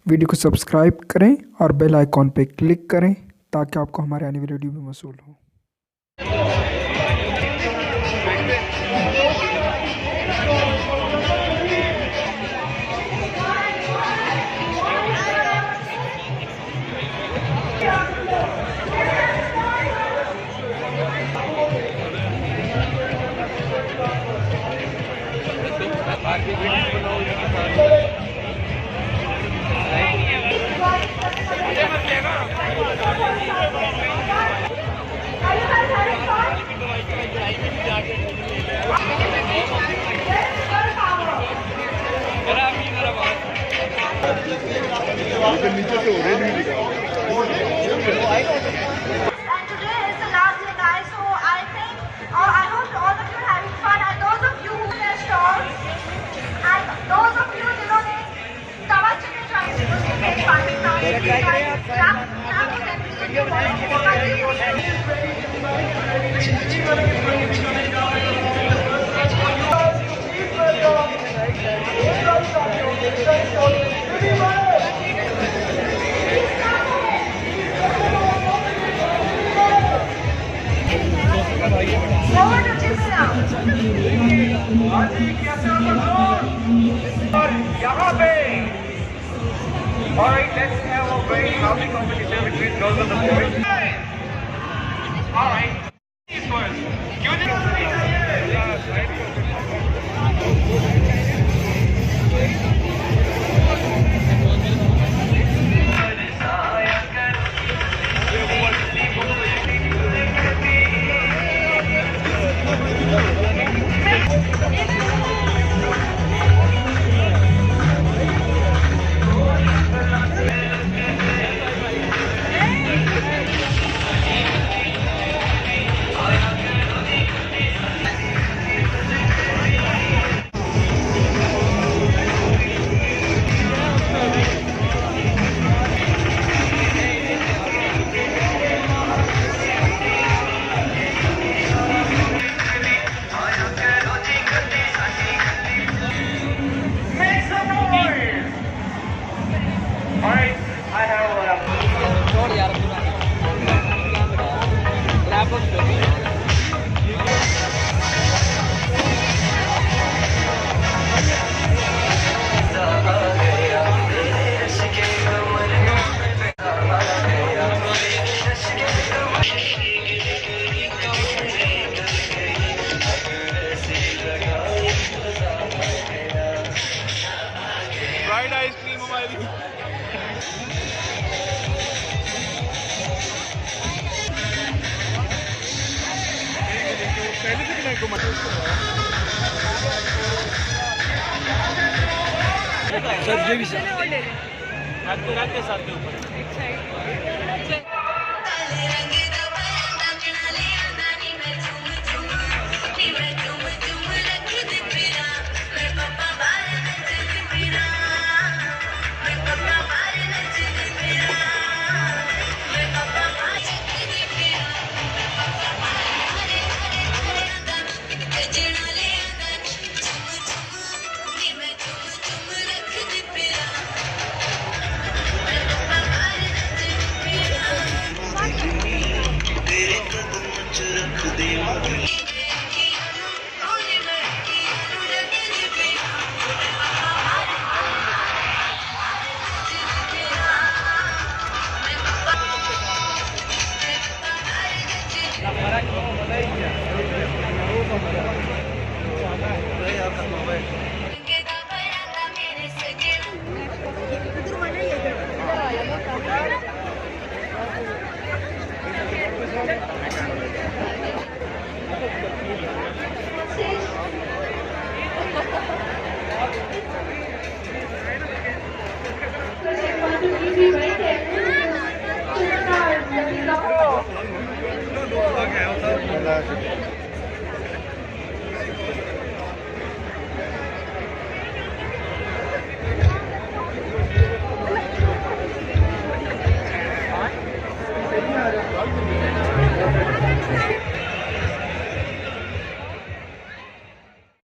Video को subscribe करें और बेल आइकॉन पर क्लिक करें ताकि आपको हमारे आने वाली वीडियो भी मौसूल हो। नीचे से ऑरेंज भी दिखा। And today is the last day, guys. So I think, I hope all of you are having fun. And those of you who have stalls, and those of you जिन्होंने तवा chicken try किया, उसके पेट पानी था। Alright, let's have a very lovely competition between girls and the boys. Alright, ladies first. Alright, I have fried ice cream हमारी। सब्जी भी रख के साथ ऊपर Thank you.